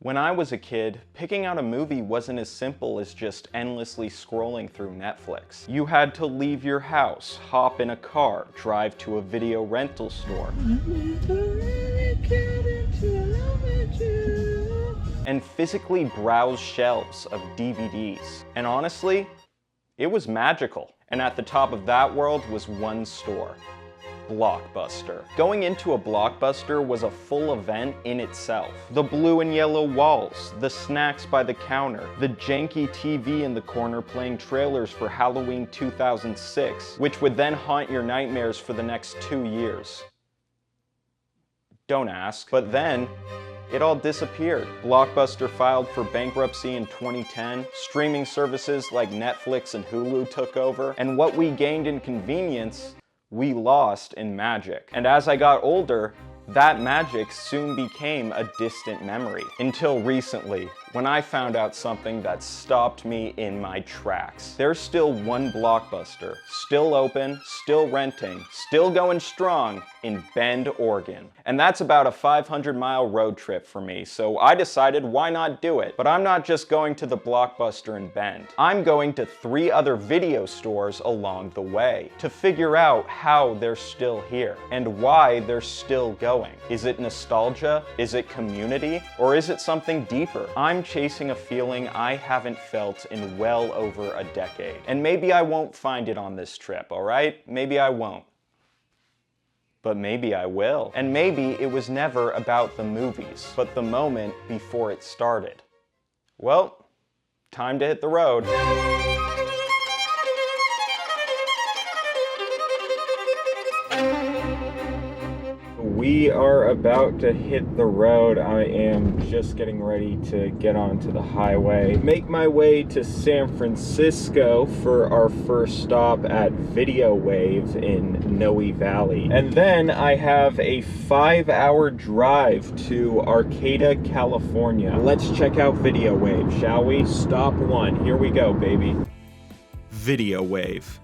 When I was a kid, picking out a movie wasn't as simple as just endlessly scrolling through Netflix. You had to leave your house, hop in a car, drive to a video rental store, and physically browse shelves of DVDs. And honestly, it was magical. And at the top of that world was one store. Blockbuster. Going into a Blockbuster was a full event in itself. The blue and yellow walls, the snacks by the counter, the janky TV in the corner playing trailers for Halloween 2006, which would then haunt your nightmares for the next 2 years. Don't ask. But then, it all disappeared. Blockbuster filed for bankruptcy in 2010, streaming services like Netflix and Hulu took over, and what we gained in convenience, we lost in magic. And as I got older, that magic soon became a distant memory. Until recently, when I found out something that stopped me in my tracks. There's still one Blockbuster, still open, still renting, still going strong in Bend, Oregon. And that's about a 500-mile road trip for me, so I decided why not do it. But I'm not just going to the Blockbuster in Bend. I'm going to 3 other video stores along the way to figure out how they're still here and why they're still going. Is it nostalgia? Is it community? Or is it something deeper? I'm chasing a feeling I haven't felt in well over a decade. And maybe I won't find it on this trip, alright? Maybe I won't. But maybe I will. And maybe it was never about the movies, but the moment before it started. Well, time to hit the road. We are about to hit the road. I am just getting ready to get onto the highway. Make my way to San Francisco for our first stop at Video Wave in Noe Valley. And then I have a 5-hour drive to Arcata, California. Let's check out Video Wave, shall we? Stop 1. Here we go, baby. Video Wave.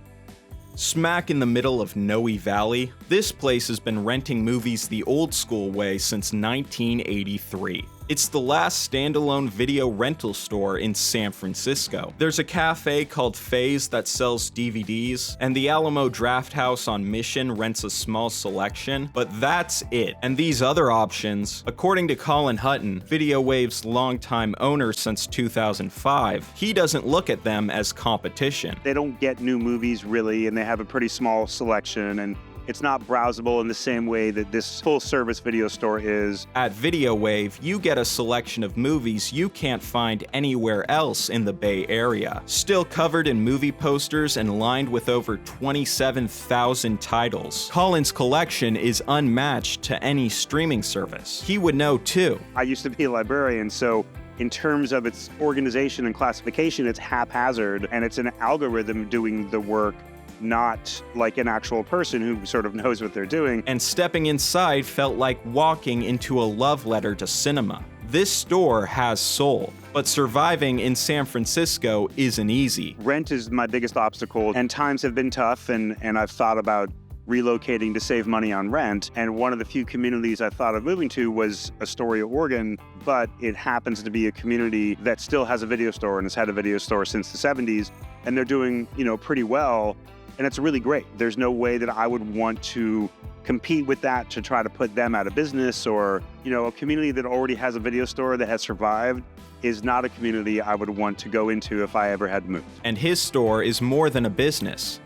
Smack in the middle of Noe Valley, this place has been renting movies the old school way since 1983. It's the last standalone video rental store in San Francisco. There's a cafe called Faye's that sells DVDs, and the Alamo Drafthouse on Mission rents a small selection, but that's it. And these other options, according to Colin Hutton, Video Wave's longtime owner since 2005, he doesn't look at them as competition. They don't get new movies really, and they have a pretty small selection, and it's not browsable in the same way that this full-service video store is. At Video Wave, you get a selection of movies you can't find anywhere else in the Bay Area. Still covered in movie posters and lined with over 27,000 titles. Colin's collection is unmatched to any streaming service. He would know too. I used to be a librarian, so in terms of its organization and classification, it's haphazard, and it's an algorithm doing the work, not like an actual person who sort of knows what they're doing. And stepping inside felt like walking into a love letter to cinema. This store has soul, but surviving in San Francisco isn't easy. Rent is my biggest obstacle, and times have been tough, and I've thought about relocating to save money on rent. And one of the few communities I thought of moving to was Astoria, Oregon, but it happens to be a community that still has a video store and has had a video store since the 70s, and they're doing, pretty well. And it's really great. There's no way that I would want to compete with that to try to put them out of business, or, a community that already has a video store that has survived is not a community I would want to go into if I ever had moved. And his store is more than a business.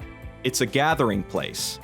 It's a gathering place,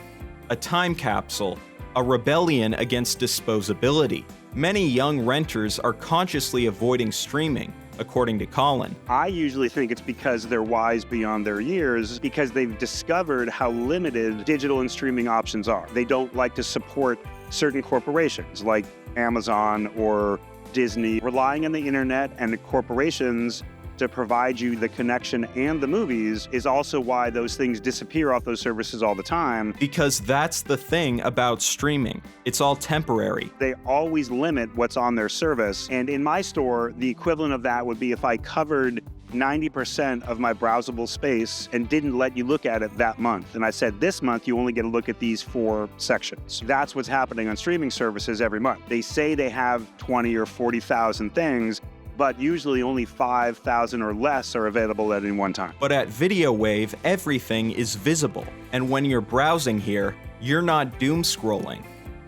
a time capsule, a rebellion against disposability. Many young renters are consciously avoiding streaming, according to Colin. I usually think it's because they're wise beyond their years, because they've discovered how limited digital and streaming options are. They don't like to support certain corporations like Amazon or Disney. Relying on the internet and the corporations to provide you the connection and the movies is also why those things disappear off those services all the time. Because that's the thing about streaming. It's all temporary. They always limit what's on their service. And in my store, the equivalent of that would be if I covered 90% of my browsable space and didn't let you look at it that month. And I said, this month, you only get to look at these 4 sections. That's what's happening on streaming services every month. They say they have 20 or 40,000 things, but usually only 5,000 or less are available at any one time. But at Video Wave, everything is visible. And when you're browsing here, you're not doom scrolling.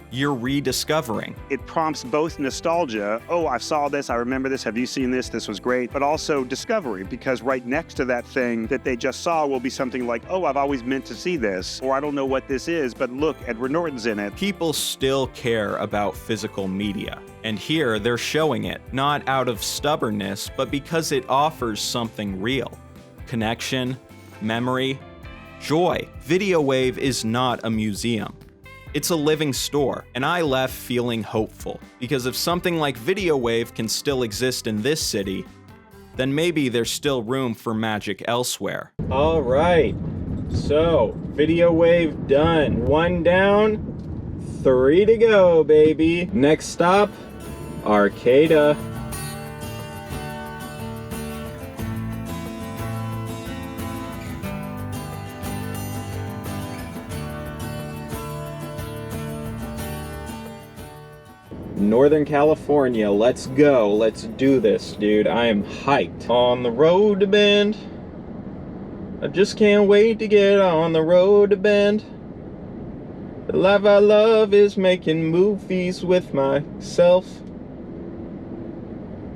You're rediscovering. It prompts both nostalgia, oh, I saw this, I remember this, have you seen this, this was great, but also discovery, because right next to that thing that they just saw will be something like, oh, I've always meant to see this, or I don't know what this is, but look, Edward Norton's in it. People still care about physical media. And here they're showing it, not out of stubbornness, but because it offers something real. Connection, memory, joy. Video Wave is not a museum. It's a living store, and I left feeling hopeful, because if something like Video Wave can still exist in this city, then maybe there's still room for magic elsewhere. All right, so Video Wave done. 1 down, 3 to go, baby. Next stop, Arcata. Northern California, let's go. Let's do this, dude. I am hyped. On the road to Bend. I just can't wait to get on the road to Bend. The life I love is making movies with myself.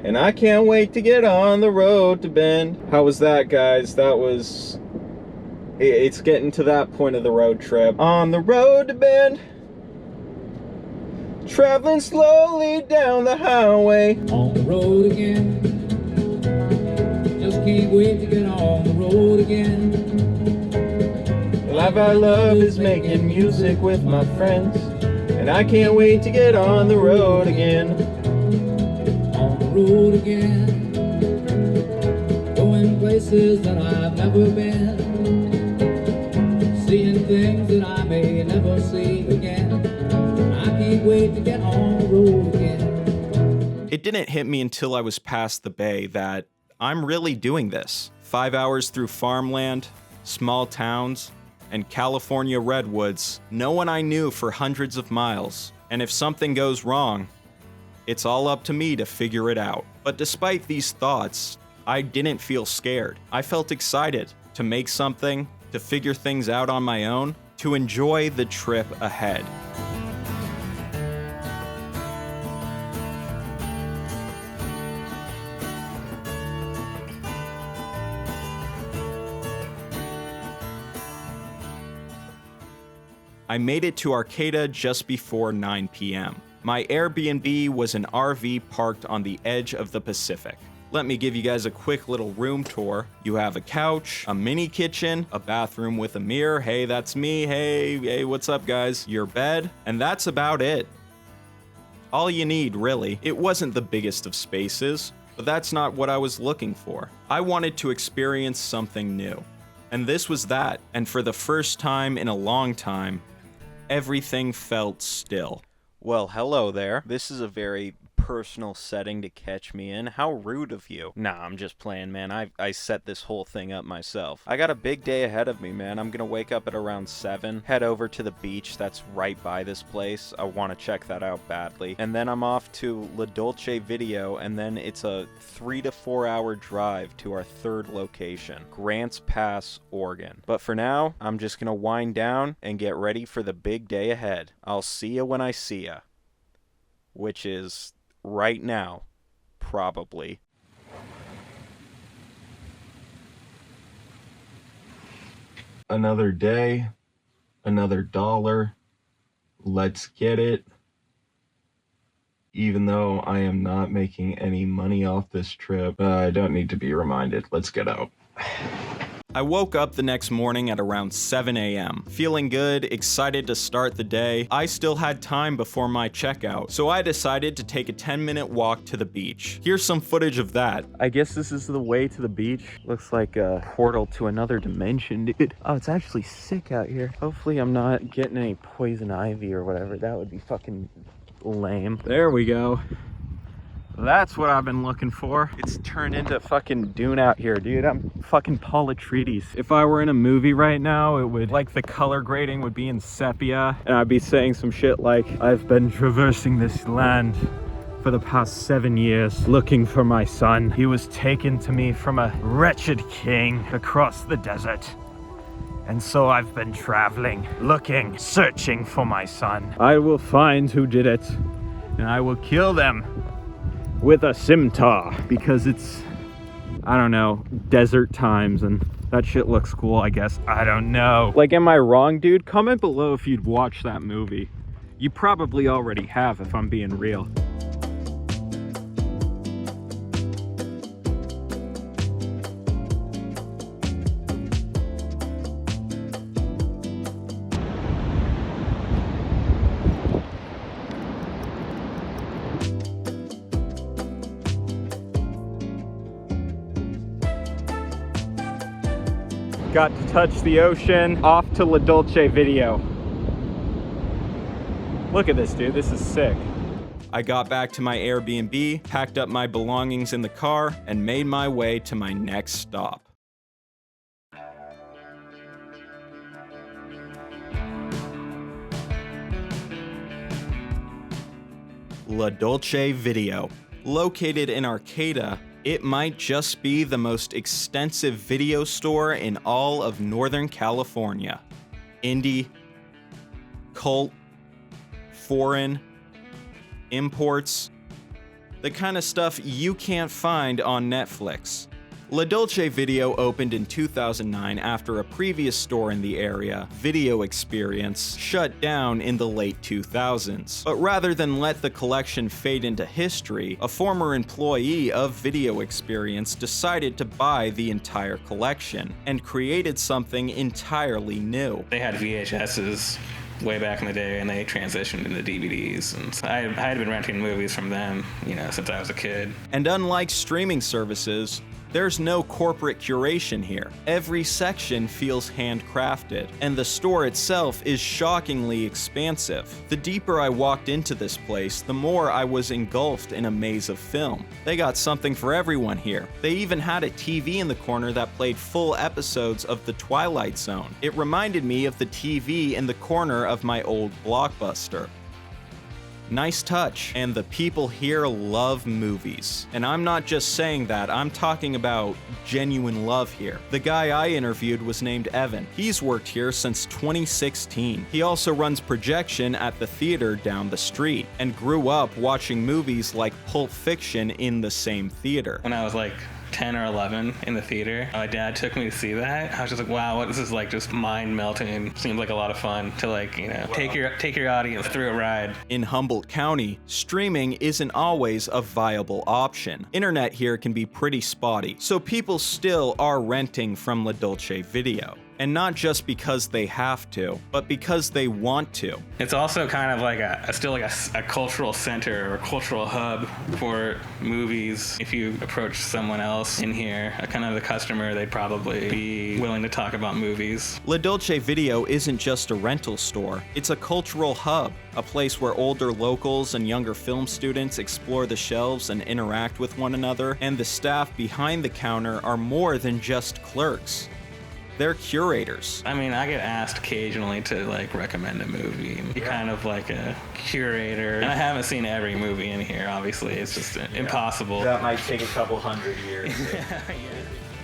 And I can't wait to get on the road to Bend. How was that, guys? That was... It's getting to that point of the road trip. On the road to Bend. Traveling slowly down the highway. On the road again. Just can't wait to get on the road again. The life I love is making music with my friends. And I can't wait to get on the road again. On the road again. Going places that I've never been. Seeing things that I may never see again. Can't wait to get on the road again. It didn't hit me until I was past the bay that I'm really doing this. 5 hours through farmland, small towns, and California redwoods. No one I knew for hundreds of miles. And if something goes wrong, it's all up to me to figure it out. But despite these thoughts, I didn't feel scared. I felt excited to make something, to figure things out on my own, to enjoy the trip ahead. I made it to Arcata just before 9 p.m. My Airbnb was an RV parked on the edge of the Pacific. Let me give you guys a quick little room tour. You have a couch, a mini kitchen, a bathroom with a mirror. Hey, that's me. Hey, what's up, guys? Your bed, and that's about it. All you need, really. It wasn't the biggest of spaces, but that's not what I was looking for. I wanted to experience something new. And this was that. And for the first time in a long time, everything felt still. Well, hello there. This is a very personal setting to catch me in. How rude of you. Nah, I'm just playing, man. I set this whole thing up myself. I got a big day ahead of me, man. I'm gonna wake up at around 7, head over to the beach that's right by this place. I want to check that out badly. And then I'm off to La Dolce Video, and then it's a 3 to 4 hour drive to our third location, Grants Pass, Oregon. But for now, I'm just gonna wind down and get ready for the big day ahead. I'll see ya when I see ya. Which is right now, probably. Another day, another dollar. Let's get it. Even though I am not making any money off this trip, I don't need to be reminded. Let's get out. I woke up the next morning at around 7 a.m. Feeling good, excited to start the day. I still had time before my checkout, so I decided to take a 10-minute walk to the beach. Here's some footage of that. I guess this is the way to the beach. Looks like a portal to another dimension, dude. Oh, it's actually sick out here. Hopefully I'm not getting any poison ivy or whatever. That would be fucking lame. There we go. That's what I've been looking for. It's turned into fucking Dune out here, dude. I'm fucking Paul Atreides. If I were in a movie right now, it would, like, the color grading would be in sepia, and I'd be saying some shit like, I've been traversing this land for the past 7 years looking for my son. He was taken to me from a wretched king across the desert. And so I've been traveling, looking, searching for my son. I will find who did it, and I will kill them with a scimitar, because it's, I don't know, desert times, and that shit looks cool, I guess. I don't know. Like, am I wrong, dude? Comment below if you'd watch that movie. You probably already have, if I'm being real. Got to touch the ocean. Off to La Dolce video. Look at this, dude. This is sick. I got back to my Airbnb, packed up my belongings in the car, and made my way to my next stop. La Dolce Video. Located in Arcata, it might just be the most extensive video store in all of Northern California. Indie, cult, foreign, imports, the kind of stuff you can't find on Netflix. La Dolce Video opened in 2009 after a previous store in the area, Video Experience, shut down in the late 2000s. But rather than let the collection fade into history, a former employee of Video Experience decided to buy the entire collection and created something entirely new. They had VHSs way back in the day, and they transitioned into DVDs. And I had been renting movies from them, since I was a kid. And unlike streaming services, there's no corporate curation here. Every section feels handcrafted, and the store itself is shockingly expansive. The deeper I walked into this place, the more I was engulfed in a maze of film. They got something for everyone here. They even had a TV in the corner that played full episodes of The Twilight Zone. It reminded me of the TV in the corner of my old Blockbuster. Nice touch. And the people here love movies. And I'm not just saying that, I'm talking about genuine love here. The guy I interviewed was named Evan. He's worked here since 2016. He also runs projection at the theater down the street and grew up watching movies like Pulp Fiction in the same theater. When I was like 10 or 11 in the theater, my dad took me to see that. I was just like, wow, this is like just mind melting. Seems like a lot of fun to take your audience through a ride. In Humboldt County, streaming isn't always a viable option. Internet here can be pretty spotty, so people still are renting from La Dolce Video. And not just because they have to, but because they want to. It's also kind of like a cultural center or cultural hub for movies. If you approach someone else in here, kind of the customer, they'd probably be willing to talk about movies. La Dolce Video isn't just a rental store, it's a cultural hub, a place where older locals and younger film students explore the shelves and interact with one another, and the staff behind the counter are more than just clerks. They're curators. I mean, I get asked occasionally to recommend a movie. You're kind of like a curator. And I haven't seen every movie in here, obviously. It's just impossible. That might take a couple hundred years. Yeah.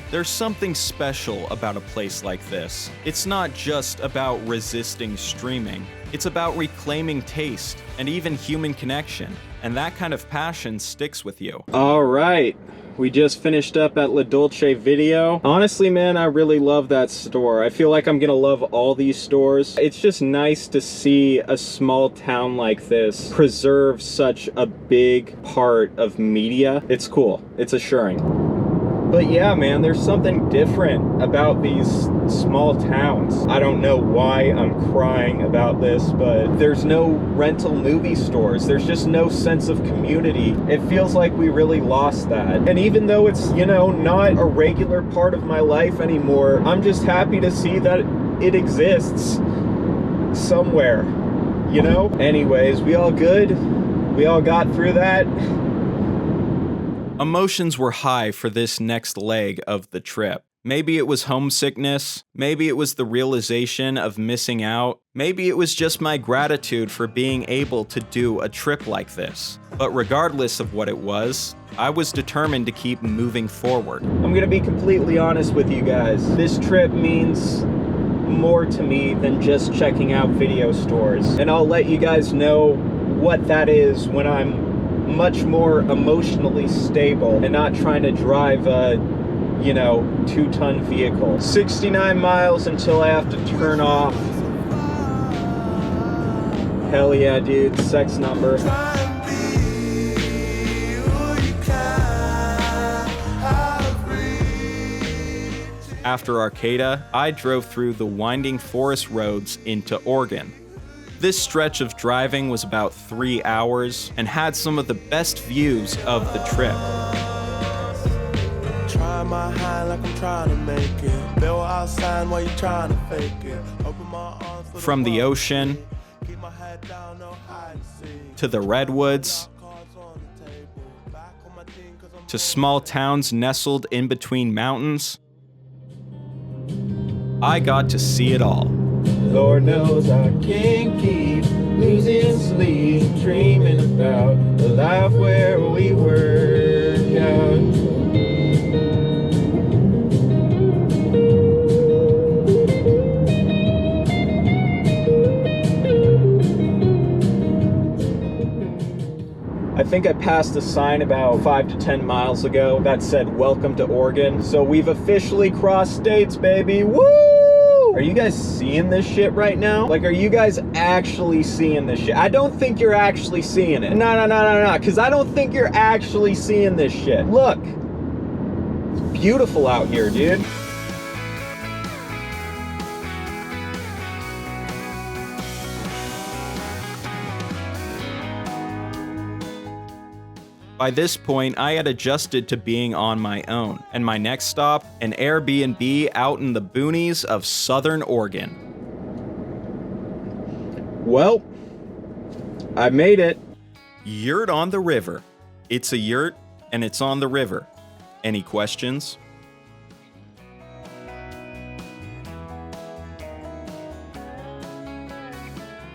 There's something special about a place like this. It's not just about resisting streaming. It's about reclaiming taste and even human connection. And that kind of passion sticks with you. All right. We just finished up at La Dolce Video. Honestly, man, I really love that store. I feel like I'm gonna love all these stores. It's just nice to see a small town like this preserve such a big part of media. It's cool. It's assuring. But yeah, man, there's something different about these small towns. I don't know why I'm crying about this, but there's no rental movie stores. There's just no sense of community. It feels like we really lost that. And even though it's, not a regular part of my life anymore, I'm just happy to see that it exists somewhere, Anyways, we all good? We all got through that? Emotions were high for this next leg of the trip. Maybe it was homesickness. Maybe it was the realization of missing out. Maybe it was just my gratitude for being able to do a trip like this. But regardless of what it was, I was determined to keep moving forward. I'm gonna be completely honest with you guys. This trip means more to me than just checking out video stores. And I'll let you guys know what that is when I'm much more emotionally stable and not trying to drive a 2-ton vehicle. 69 miles until I have to turn off. Hell yeah, dude, sex number. After Arcata, I drove through the winding forest roads into Oregon. This stretch of driving was about 3 hours and had some of the best views of the trip. My hand like I'm trying to make it. Bill outside while you trying to fake it. Open my arms From the ocean keep my head down, no hide and seek. to the redwoods Cards on the table. Back on my team 'cause I'm to small towns nestled in between mountains, I got to see it all. Lord knows I can't keep losing sleep, dreaming about the life where we work out. I think I passed a sign about 5 to 10 miles ago that said, "Welcome to Oregon." So we've officially crossed states, baby. Woo! Are you guys seeing this shit right now? Like, are you guys actually seeing this shit? I don't think you're actually seeing it. No, because I don't think you're actually seeing this shit. Look. It's beautiful out here, dude. By this point, I had adjusted to being on my own, and my next stop, an Airbnb out in the boonies of Southern Oregon. Well, I made it. Yurt on the river. It's a yurt, and it's on the river. Any questions?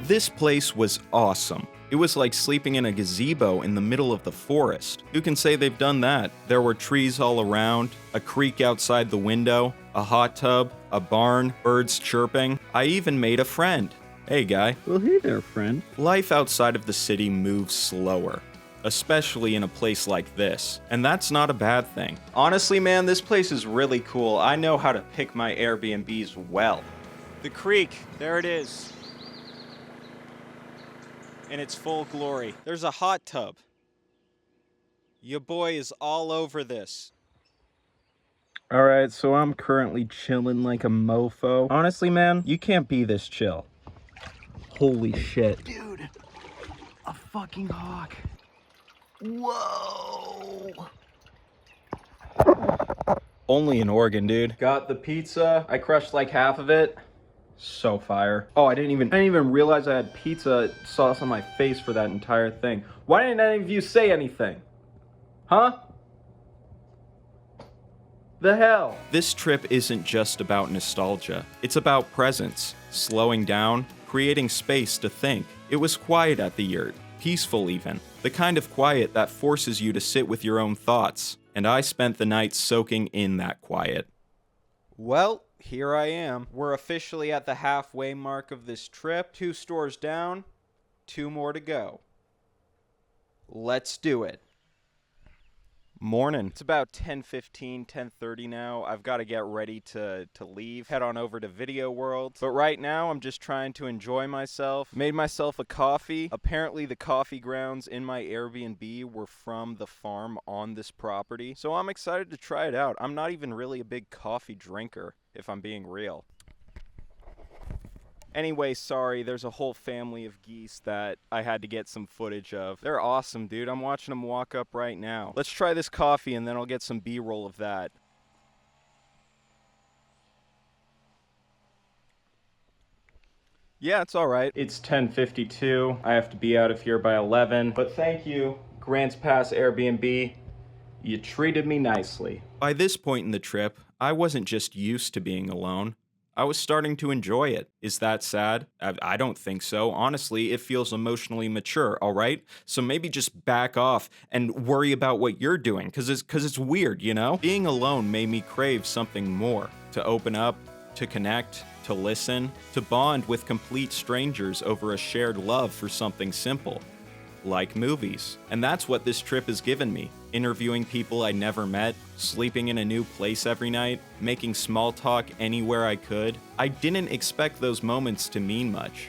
This place was awesome. It was like sleeping in a gazebo in the middle of the forest. Who can say they've done that? There were trees all around, a creek outside the window, a hot tub, a barn, birds chirping. I even made a friend. Hey, guy. Well, hey there, friend. Life outside of the city moves slower, especially in a place like this, and that's not a bad thing. Honestly, man, this place is really cool. I know how to pick my Airbnbs well. The creek, there it is. In its full glory. There's a hot tub. Your boy is all over this. Alright, so I'm currently chilling like a mofo. Honestly, man, you can't be this chill. Holy shit. Dude, a fucking hawk. Whoa. Only in Oregon, dude. Got the pizza. I crushed like half of it. So fire. Oh, I didn't even realize I had pizza sauce on my face for that entire thing. Why didn't any of you say anything? Huh? The hell? This trip isn't just about nostalgia. It's about presence, slowing down, creating space to think. It was quiet at the yurt, peaceful even. The kind of quiet that forces you to sit with your own thoughts. And I spent the night soaking in that quiet. Well, here I am. We're officially at the halfway mark of this trip. 2 stores down, 2 more to go. Let's do it. Morning. It's about 10:15, 10:30 now. I've got to get ready to leave, head on over to Video World. But right now, I'm just trying to enjoy myself. Made myself a coffee. Apparently, the coffee grounds in my Airbnb were from the farm on this property. So I'm excited to try it out. I'm not even really a big coffee drinker, if I'm being real. Anyway, sorry, there's a whole family of geese that I had to get some footage of. They're awesome, dude. I'm watching them walk up right now. Let's try this coffee and then I'll get some B-roll of that. Yeah, it's alright. It's 10:52. I have to be out of here by 11. But thank you, Grants Pass Airbnb. You treated me nicely. By this point in the trip, I wasn't just used to being alone. I was starting to enjoy it. Is that sad? I don't think so. Honestly, it feels emotionally mature, all right? So maybe just back off and worry about what you're doing, because it's weird, you know? Being alone made me crave something more. To open up, to connect, to listen, to bond with complete strangers over a shared love for something simple, like movies. And that's what this trip has given me. Interviewing people I never met, sleeping in a new place every night, making small talk anywhere I could. I didn't expect those moments to mean much,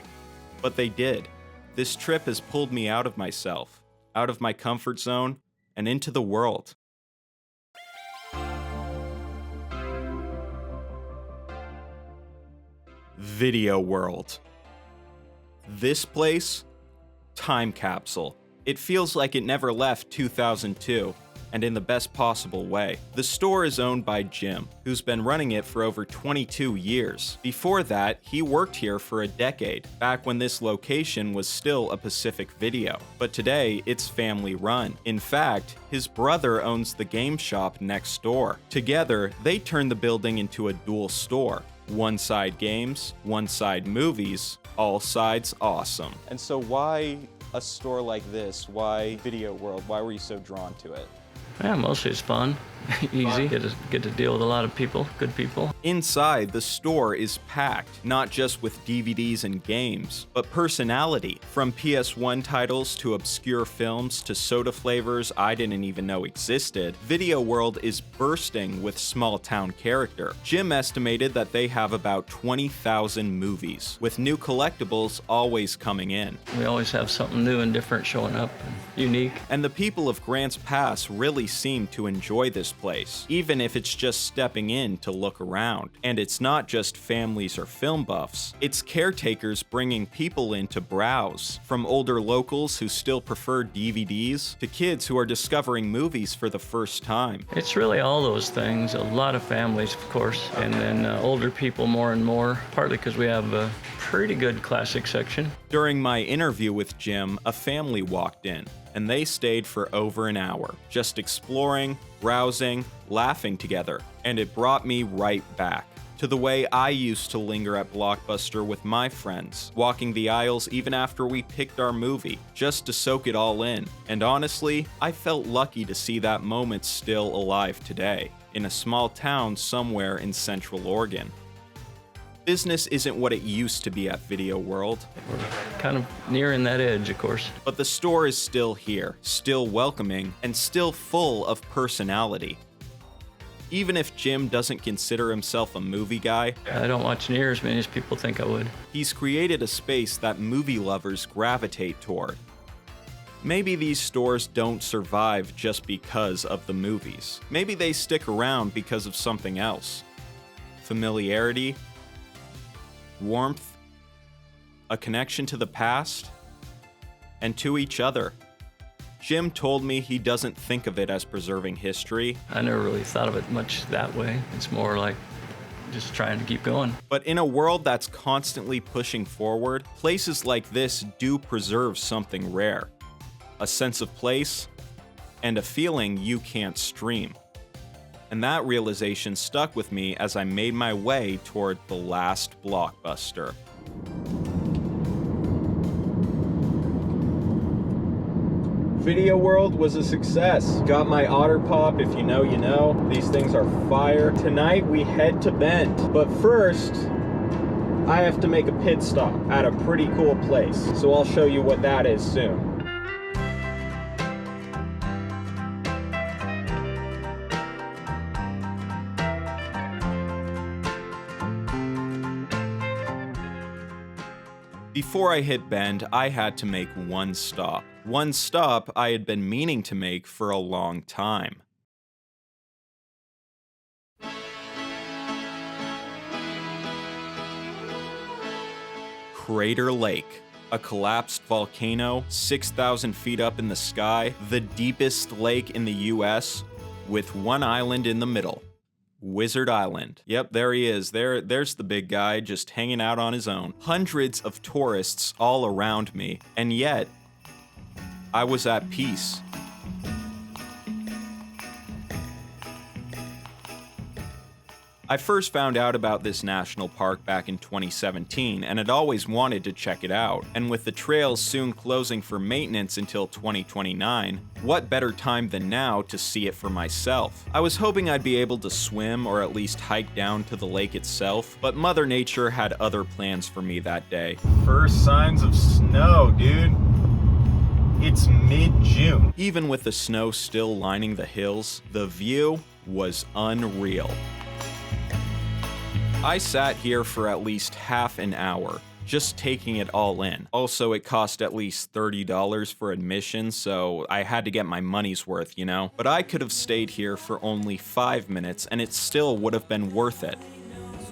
but they did. This trip has pulled me out of myself, out of my comfort zone, and into the world. Video world. This place? Time capsule. It feels like it never left 2002, and in the best possible way. The store is owned by Jim, who's been running it for over 22 years. Before that, he worked here for a decade, back when this location was still a Pacific Video. But today, it's family run. In fact, his brother owns the game shop next door. Together, they turned the building into a dual store. One side games, one side movies, all sides awesome. And so why a store like this? Why Video World? Why were you so drawn to it? Yeah, mostly it's fun, easy, get to deal with a lot of people, good people. Inside, the store is packed, not just with DVDs and games, but personality. From PS1 titles to obscure films to soda flavors I didn't even know existed, Video World is bursting with small-town character. Jim estimated that they have about 20,000 movies, with new collectibles always coming in. We always have something new and different showing up, and unique. And the people of Grants Pass really seem to enjoy this place, even if it's just stepping in to look around. And it's not just families or film buffs, it's caretakers bringing people in to browse, from older locals who still prefer DVDs to kids who are discovering movies for the first time. It's really all those things, a lot of families, of course, and then older people more and more, partly because we have a pretty good classic section. During my interview with Jim, a family walked in, and they stayed for over an hour, just exploring, browsing, laughing together. And it brought me right back to the way I used to linger at Blockbuster with my friends, walking the aisles even after we picked our movie, just to soak it all in. And honestly, I felt lucky to see that moment still alive today, in a small town somewhere in Central Oregon. Business isn't what it used to be at Video World. We're kind of nearing that edge, of course. But the store is still here, still welcoming, and still full of personality. Even if Jim doesn't consider himself a movie guy, I don't watch near as many as people think I would. he's created a space that movie lovers gravitate toward. Maybe these stores don't survive just because of the movies. Maybe they stick around because of something else. Familiarity, warmth, a connection to the past, and to each other. Jim told me he doesn't think of it as preserving history, I never really thought of it much that way. It's more like just trying to keep going. but in a world that's constantly pushing forward, places like this do preserve something rare. A sense of place, and a feeling you can't stream. And that realization stuck with me as I made my way toward the last Blockbuster. Video World was a success. Got my Otter Pop, if you know, you know. These things are fire. Tonight we head to Bend. But first, I have to make a pit stop at a pretty cool place. So I'll show you what that is soon. Before I hit Bend, I had to make one stop. One stop I had been meaning to make for a long time. Crater Lake, a collapsed volcano 6,000 feet up in the sky, the deepest lake in the US, with one island in the middle. Wizard Island. Yep, there he is. There's the big guy just hanging out on his own. Hundreds of tourists all around me, and yet I was at peace. I first found out about this national park back in 2017 and had always wanted to check it out, and with the trails soon closing for maintenance until 2029, what better time than now to see it for myself? I was hoping I'd be able to swim or at least hike down to the lake itself, but Mother Nature had other plans for me that day. First signs of snow, dude. It's mid-June. Even with the snow still lining the hills, the view was unreal. I sat here for at least half an hour, just taking it all in. Also, it cost at least $30 for admission, so I had to get my money's worth, you know? But I could have stayed here for only 5 minutes and it still would have been worth it.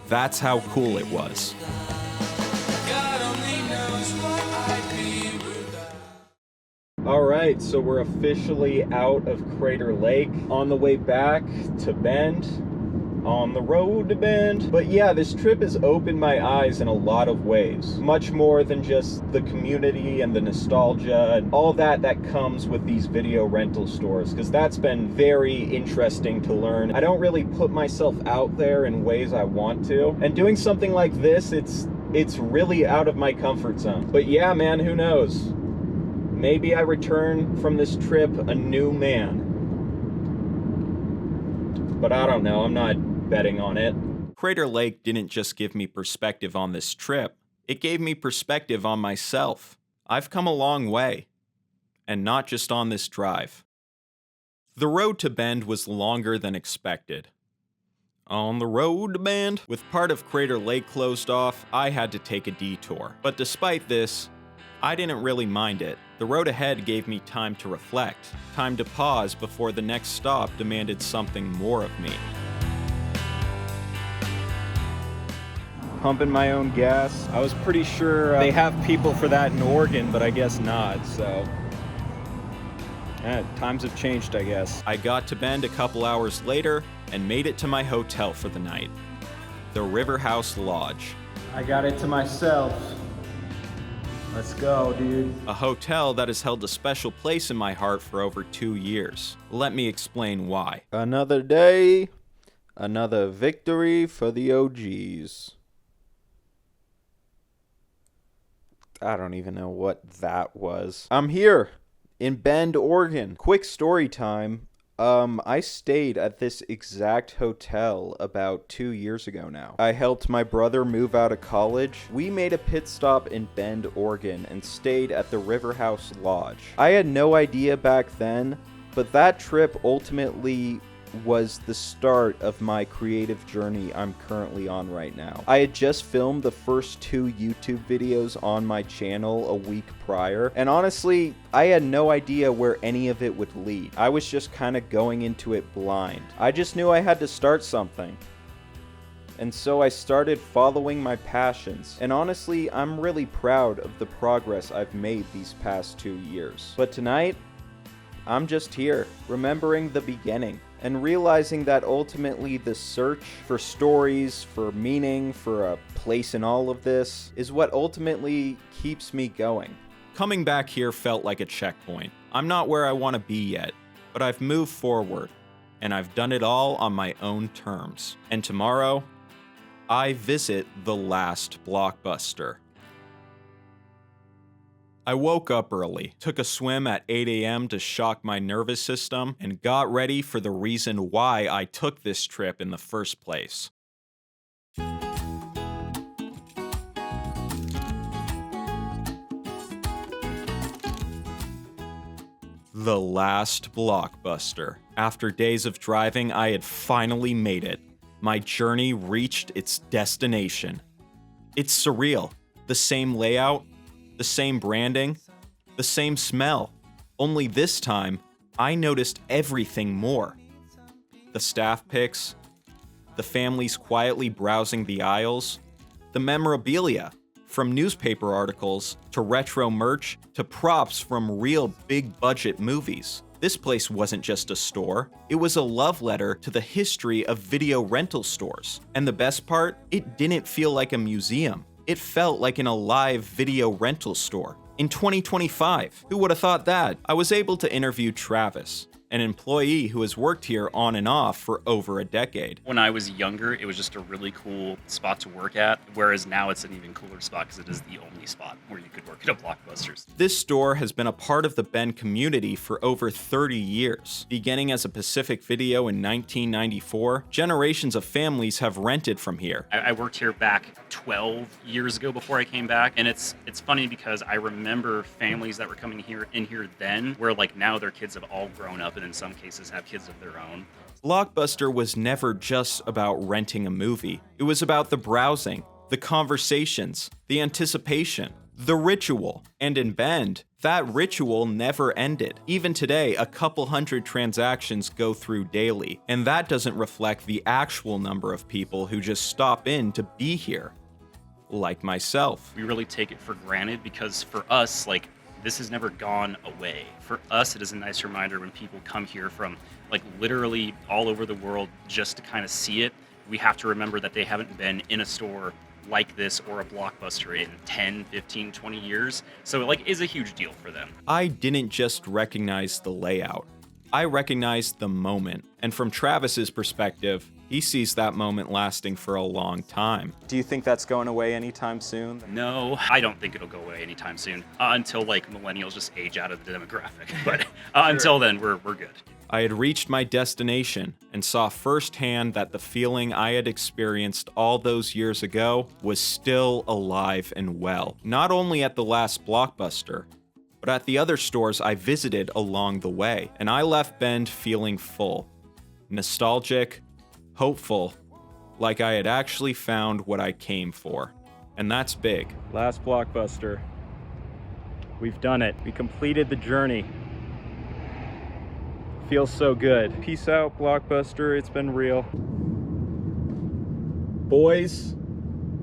That's how cool it was. Alright, so we're officially out of Crater Lake, on the way back to Bend, on the road to Bend. But yeah, this trip has opened my eyes in a lot of ways. Much more than just the community and the nostalgia and all that comes with these video rental stores, because that's been very interesting to learn. I don't really put myself out there in ways I want to, and doing something like this, it's really out of my comfort zone. But yeah, man, who knows? Maybe I return from this trip a new man. But I don't know, I'm not betting on it. Crater Lake didn't just give me perspective on this trip, it gave me perspective on myself. I've come a long way, and not just on this drive. The road to Bend was longer than expected. On the road to Bend, with part of Crater Lake closed off, I had to take a detour. But despite this, I didn't really mind it. The road ahead gave me time to reflect, time to pause before the next stop demanded something more of me. Pumping my own gas. I was pretty sure they have people for that in Oregon, but I guess not, so. Times have changed, I guess. I got to Bend a couple hours later and made it to my hotel for the night, the River House Lodge. I got it to myself. Let's go, dude. A hotel that has held a special place in my heart for over 2 years. Let me explain why. Another day, another victory for the OGs. I don't even know what that was. I'm here in Bend, Oregon. Quick story time. I stayed at this exact hotel about 2 years ago now. I helped my brother move out of college. We made a pit stop in Bend, Oregon, and stayed at the River House Lodge. I had no idea back then, but that trip ultimately was the start of my creative journey I'm currently on right now. I had just filmed the first 2 YouTube videos on my channel a week prior, and honestly, I had no idea where any of it would lead. I was just kind of going into it blind. I just knew I had to start something. And so I started following my passions. And honestly, I'm really proud of the progress I've made these past 2 years. But tonight, I'm just here, remembering the beginning, and realizing that ultimately the search for stories, for meaning, for a place in all of this, is what ultimately keeps me going. Coming back here felt like a checkpoint. I'm not where I want to be yet, but I've moved forward, and I've done it all on my own terms. And tomorrow, I visit the LAST BLOCKBUSTER. I woke up early, took a swim at 8 a.m. to shock my nervous system, and got ready for the reason why I took this trip in the first place. The LAST BLOCKBUSTER. After days of driving, I had finally made it. My journey reached its destination. It's surreal. The same layout, the same branding, the same smell. Only this time, I noticed everything more. The staff pics, the families quietly browsing the aisles, the memorabilia, from newspaper articles to retro merch to props from real big-budget movies. This place wasn't just a store, it was a love letter to the history of video rental stores. And the best part, it didn't feel like a museum. It felt like an alive video rental store. In 2025, who would have thought that? I was able to interview Travis, an employee who has worked here on and off for over a decade. When I was younger, it was just a really cool spot to work at, whereas now it's an even cooler spot because it is the only spot where you could work at a Blockbusters. This store has been a part of the Bend community for over 30 years. Beginning as a Pacific Video in 1994, generations of families have rented from here. I worked here back 12 years ago before I came back, and it's funny because I remember families that were coming in here then, where like now their kids have all grown up and in some cases have kids of their own. Blockbuster was never just about renting a movie. It was about the browsing, the conversations, the anticipation, the ritual. And in Bend, that ritual never ended. Even today, a couple hundred transactions go through daily, and that doesn't reflect the actual number of people who just stop in to be here. Like myself. We really take it for granted because for us, like, this has never gone away. For us, it is a nice reminder when people come here from like literally all over the world just to kind of see it. We have to remember that they haven't been in a store like this or a Blockbuster in 10, 15, 20 years. So it like is a huge deal for them. I didn't just recognize the layout. I recognized the moment. And from Travis's perspective, he sees that moment lasting for a long time. Do you think that's going away anytime soon? No, I don't think it'll go away anytime soon until like millennials just age out of the demographic. But until then, we're good. I had reached my destination and saw firsthand that the feeling I had experienced all those years ago was still alive and well. Not only at the last Blockbuster, but at the other stores I visited along the way. And I left Bend feeling full, nostalgic, hopeful, like I had actually found what I came for. And that's big. Last Blockbuster. We've done it. We completed the journey. Feels so good. Peace out, Blockbuster. It's been real. Boys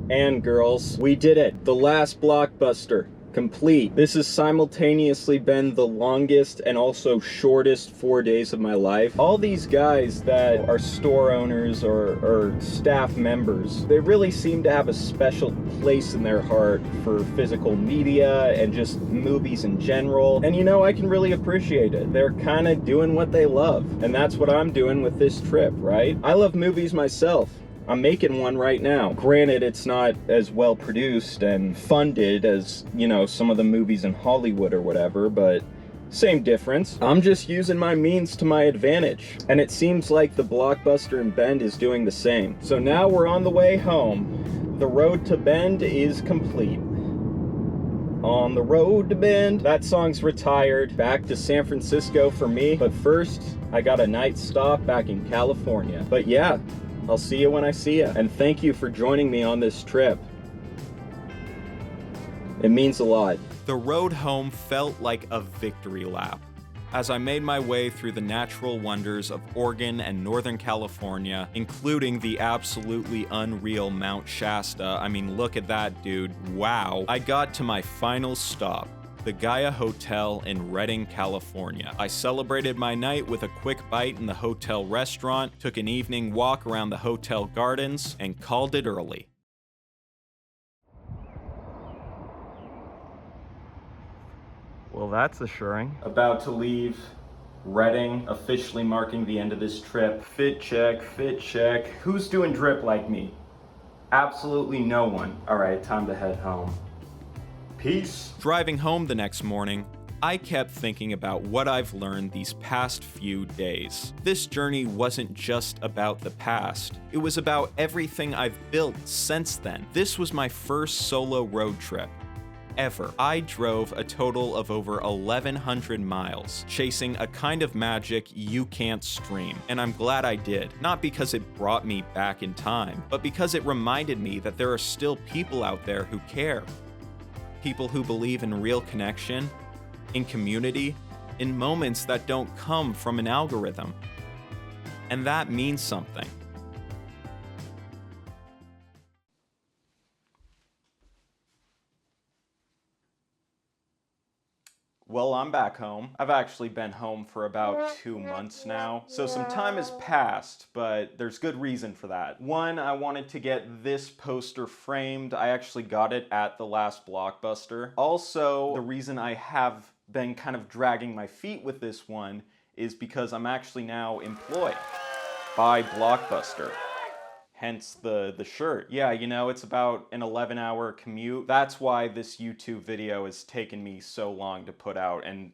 and girls, we did it. The last Blockbuster. Complete. This has simultaneously been the longest and also shortest 4 days of my life. All these guys that are store owners or staff members, they really seem to have a special place in their heart for physical media and just movies in general. And you know, I can really appreciate it. They're kind of doing what they love. And that's what I'm doing with this trip, right? I love movies myself. I'm making one right now. Granted, it's not as well produced and funded as, you know, some of the movies in Hollywood or whatever, but same difference. I'm just using my means to my advantage. And it seems like the Blockbuster in Bend is doing the same. So now we're on the way home. The road to Bend is complete. On the road to Bend. That song's retired. Back to San Francisco for me. But first, I got a night stop back in California. But yeah, I'll see you when I see you. And thank you for joining me on this trip. It means a lot. The road home felt like a victory lap. As I made my way through the natural wonders of Oregon and Northern California, including the absolutely unreal Mount Shasta. I mean, look at that, dude. Wow. I got to my final stop, the Gaia Hotel in Redding, California. I celebrated my night with a quick bite in the hotel restaurant, took an evening walk around the hotel gardens, and called it early. Well, that's assuring. About to leave Redding, officially marking the end of this trip. Fit check, fit check. Who's doing drip like me? Absolutely no one. All right, time to head home. Peace. Driving home the next morning, I kept thinking about what I've learned these past few days. This journey wasn't just about the past. It was about everything I've built since then. This was my first solo road trip ever. I drove a total of over 1,100 miles, chasing a kind of magic you can't stream. And I'm glad I did. Not because it brought me back in time, but because it reminded me that there are still people out there who care. People who believe in real connection, in community, in moments that don't come from an algorithm. And that means something. Well, I'm back home. I've actually been home for about 2 months now. So some time has passed, but there's good reason for that. One, I wanted to get this poster framed. I actually got it at the last Blockbuster. Also, the reason I have been kind of dragging my feet with this one is because I'm actually now employed by Blockbuster. Hence the shirt. Yeah, you know, it's about an 11-hour commute. That's why this YouTube video has taken me so long to put out, and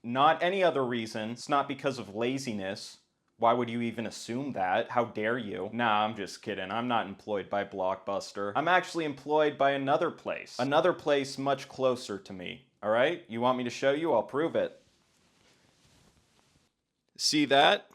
not any other reason. It's not because of laziness. Why would you even assume that? How dare you? Nah, I'm just kidding. I'm not employed by Blockbuster. I'm actually employed by another place. Another place much closer to me. All right? You want me to show you? I'll prove it. See that?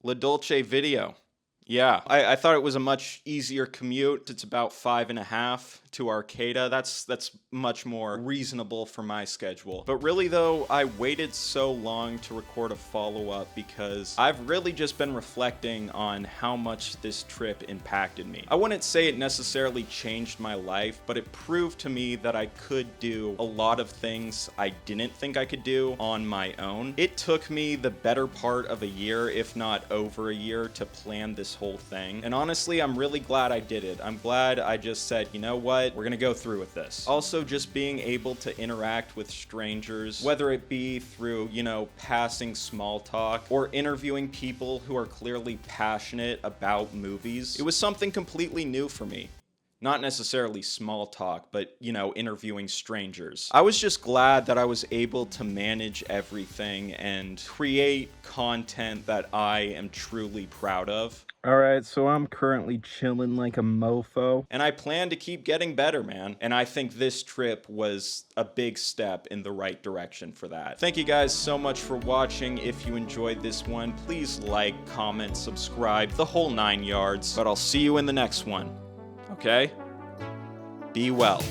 La Dolce video. Yeah, I thought it was a much easier commute. It's about 5.5 to Arcata. That's much more reasonable for my schedule. But really though, I waited so long to record a follow-up because I've really just been reflecting on how much this trip impacted me. I wouldn't say it necessarily changed my life, but it proved to me that I could do a lot of things I didn't think I could do on my own. It took me the better part of a year, if not over a year, to plan this whole thing. And honestly, I'm really glad I did it. I'm glad I just said, you know what? We're gonna go through with this. Also, just being able to interact with strangers, whether it be through, you know, passing small talk or interviewing people who are clearly passionate about movies, it was something completely new for me. Not necessarily small talk, but, you know, interviewing strangers. I was just glad that I was able to manage everything and create content that I am truly proud of. Alright, so I'm currently chilling like a mofo. And I plan to keep getting better, man. And I think this trip was a big step in the right direction for that. Thank you guys so much for watching. If you enjoyed this one, please like, comment, subscribe, the whole 9 yards. But I'll see you in the next one. Okay? Be well.